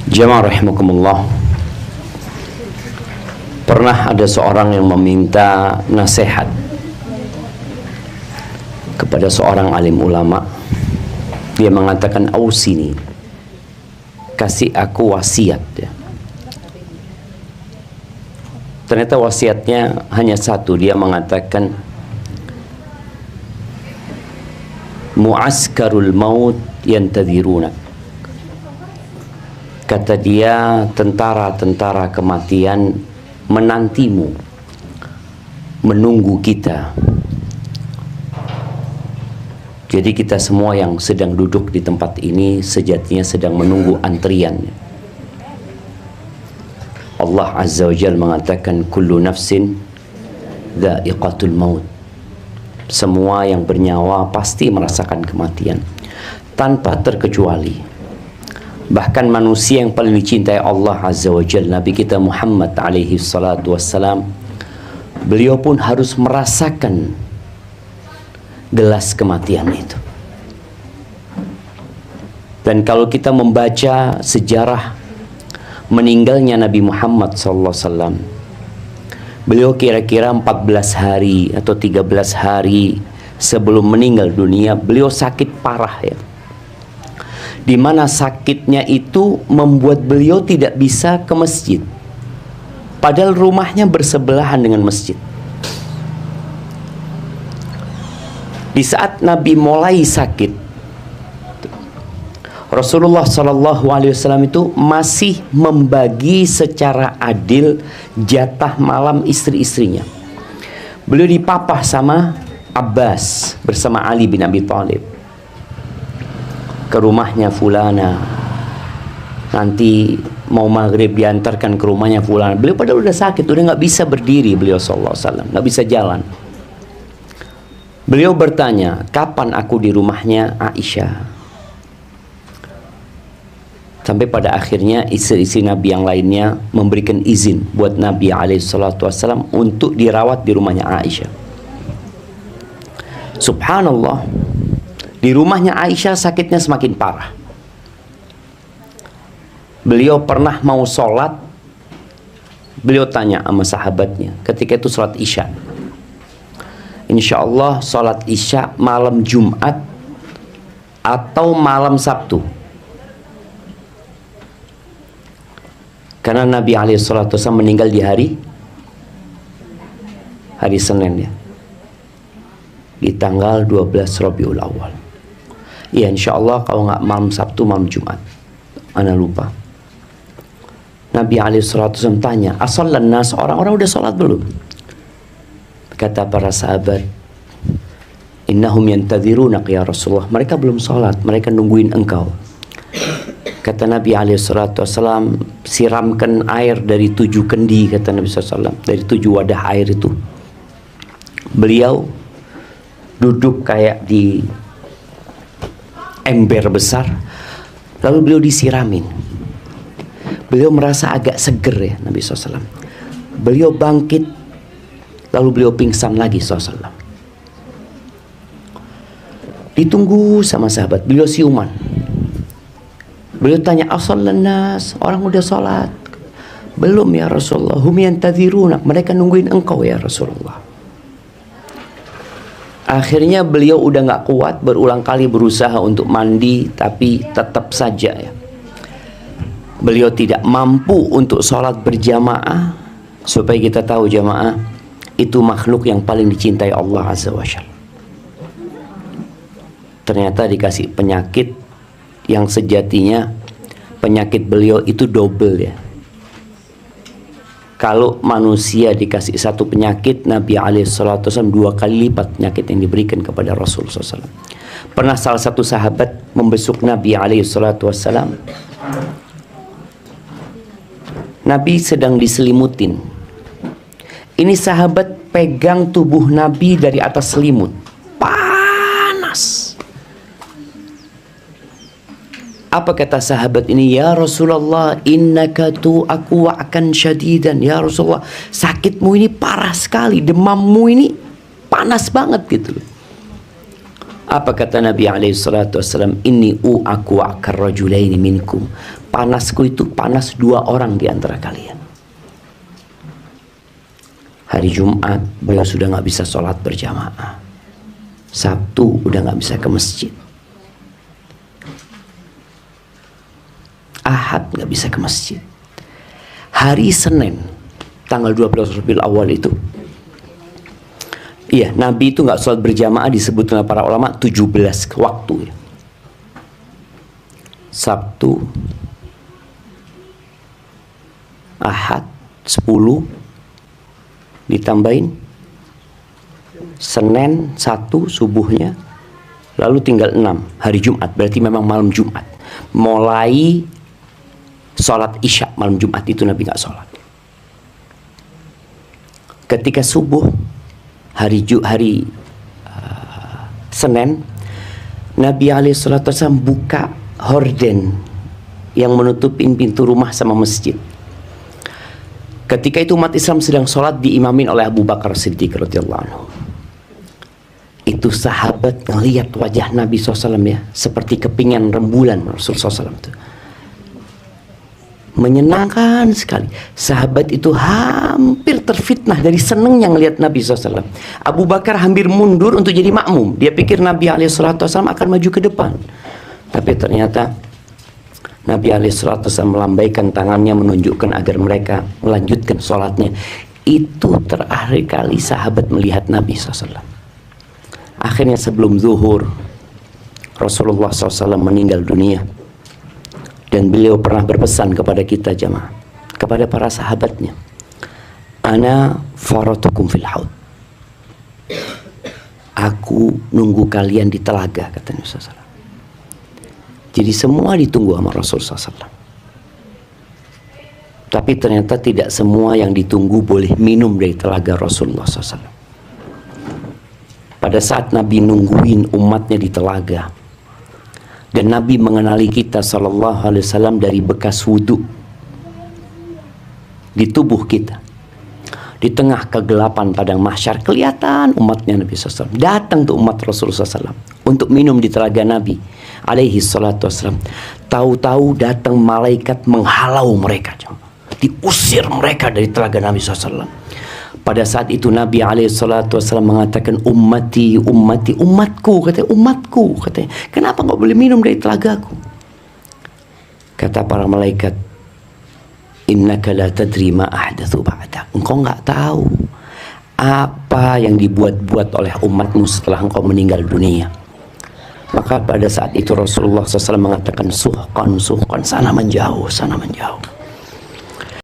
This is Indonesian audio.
Jamaah rahimakumullah, pernah ada seorang yang meminta nasihat kepada seorang alim ulama. Dia mengatakan, "Ausini, kasih aku wasiat." Ternyata wasiatnya hanya satu. Dia mengatakan, "Mu'askarul maut yantadhiruna." Kata dia, tentara-tentara kematian menantimu, menunggu kita. Jadi kita semua yang sedang duduk di tempat ini sejatinya sedang menunggu antrian. Allah Azza wa Jalla mengatakan, kullu nafsin dha'iqatul maut. Semua yang bernyawa pasti merasakan kematian, tanpa terkecuali. Bahkan manusia yang paling dicintai Allah Azza wa Jalla, Nabi kita Muhammad alaihi salatu wassalam, beliau pun harus merasakan gelas kematian itu. Dan kalau kita membaca sejarah meninggalnya Nabi Muhammad sallallahu alaihi wasallam, beliau kira-kira 14 hari atau 13 hari sebelum meninggal dunia, beliau sakit parah ya. Di mana sakitnya itu membuat beliau tidak bisa ke masjid, padahal rumahnya bersebelahan dengan masjid. Di saat Nabi mulai sakit, Rasulullah SAW itu masih membagi secara adil jatah malam istri-istrinya. Beliau dipapah sama Abbas bersama Ali bin Abi Thalib ke rumahnya fulana. Nanti mau maghrib diantarkan ke rumahnya fulana. Beliau padahal udah sakit, udah nggak bisa berdiri. Beliau SAW nggak bisa jalan. Beliau bertanya, kapan aku di rumahnya Aisyah? Sampai pada akhirnya istri-istri Nabi yang lainnya memberikan izin buat Nabi SAW untuk dirawat di rumahnya Aisyah. Subhanallah, di rumahnya Aisyah sakitnya semakin parah. Beliau pernah mau sholat, beliau tanya sama sahabatnya, ketika itu sholat Isya, insya Allah sholat Isya malam Jumat atau malam Sabtu. Karena Nabi SAW meninggal di hari Senin ya, di tanggal 12 Rabiul Awal. Ya insya Allah kalau nggak malam Sabtu, malam Jumat, ana lupa. Nabi SAW tanya, asallan nas, orang-orang udah sholat belum? Kata para sahabat, innahum yantadhirunak ya Rasulullah, mereka belum sholat, mereka nungguin engkau. Kata Nabi SAW, siramkan air dari 7 kendi, kata Nabi SAW, dari 7 wadah air itu. Beliau duduk kayak di ember besar, lalu beliau disiramin. Beliau merasa agak seger ya Nabi SAW. Beliau bangkit, lalu beliau pingsan lagi SAW. Ditunggu sama sahabat, beliau siuman. Beliau tanya, asallan nas, orang udah sholat? Belum ya Rasulullah. Hum yantadhirunak, mereka nungguin engkau ya Rasulullah. Akhirnya beliau udah gak kuat, berulang kali berusaha untuk mandi, tapi tetap saja ya, beliau tidak mampu untuk sholat berjamaah. Supaya kita tahu jamaah, itu makhluk yang paling dicintai Allah Azza wa Jalla. Ternyata dikasih penyakit yang sejatinya penyakit beliau itu double ya. Kalau manusia dikasih satu penyakit, Nabi SAW 2 kali lipat penyakit yang diberikan kepada Rasulullah SAW. Pernah salah satu sahabat membesuk Nabi SAW. Nabi sedang diselimutin. Ini sahabat pegang tubuh Nabi dari atas selimut. Panas. Apa kata sahabat ini? Ya Rasulullah, innaka aku akan syadidan. Ya Rasulullah, sakitmu ini parah sekali, demammu ini panas banget gitu. Apa kata Nabi SAW? Inni u'aku akar rajulaini minkum. Panasku itu panas 2 orang di antara kalian. Hari Jumat beliau sudah nggak bisa sholat berjamaah. Sabtu udah nggak bisa ke masjid. Ahad nggak bisa ke masjid. Hari Senin tanggal 12 Rabiul Awal itu, iya, Nabi itu nggak sholat berjamaah, disebut oleh para ulama 17 waktu. Sabtu, Ahad 10, ditambahin Senin 1 subuhnya, lalu tinggal 6 hari Jumat, berarti memang malam Jumat. Mulai sholat Isya malam Jumat itu Nabi nggak sholat. Ketika subuh hari Senin, Nabi SAW buka horden yang menutupin pintu rumah sama masjid. Ketika itu umat Islam sedang sholat diimamin oleh Abu Bakar Siddiq radhiyallahu anhu. Itu sahabat ngelihat wajah Nabi SAW ya, seperti kepingan rembulan Rasulullah SAW itu. Menyenangkan sekali. Sahabat itu hampir terfitnah dari senengnya ngelihat Nabi SAW. Abu Bakar hampir mundur untuk jadi makmum. Dia pikir Nabi SAW akan maju ke depan. Tapi ternyata Nabi SAW melambaikan tangannya menunjukkan agar mereka melanjutkan sholatnya. Itu terakhir kali sahabat melihat Nabi SAW. Akhirnya sebelum zuhur Rasulullah SAW meninggal dunia. Dan beliau pernah berpesan kepada kita jamaah, kepada para sahabatnya, ana faratukum fil haud. Aku nunggu kalian di telaga, kata Nabi SAW. Jadi semua ditunggu sama Rasulullah SAW. Tapi ternyata tidak semua yang ditunggu boleh minum dari telaga Rasulullah SAW. Pada saat Nabi nungguin umatnya di telaga, dan Nabi mengenali kita SAW dari bekas wudhu di tubuh kita. Di tengah kegelapan padang mahsyar kelihatan umatnya Nabi SAW. Datang tuh umat Rasulullah SAW untuk minum di telaga Nabi alaihi salatu wassalam. Tahu-tahu datang malaikat menghalau mereka, diusir mereka dari telaga Nabi SAW. Pada saat itu Nabi SAW mengatakan ummati, ummati, umatku, katanya, umatku, katanya, kenapa nggak boleh minum dari telagaku? Kata para malaikat, innaka la tadri ma ahdatsu ba'dak. Engkau nggak tahu apa yang dibuat-buat oleh umatmu setelah engkau meninggal dunia. Maka pada saat itu Rasulullah SAW mengatakan suhqan, suhqan, sana menjauh, sana menjauh.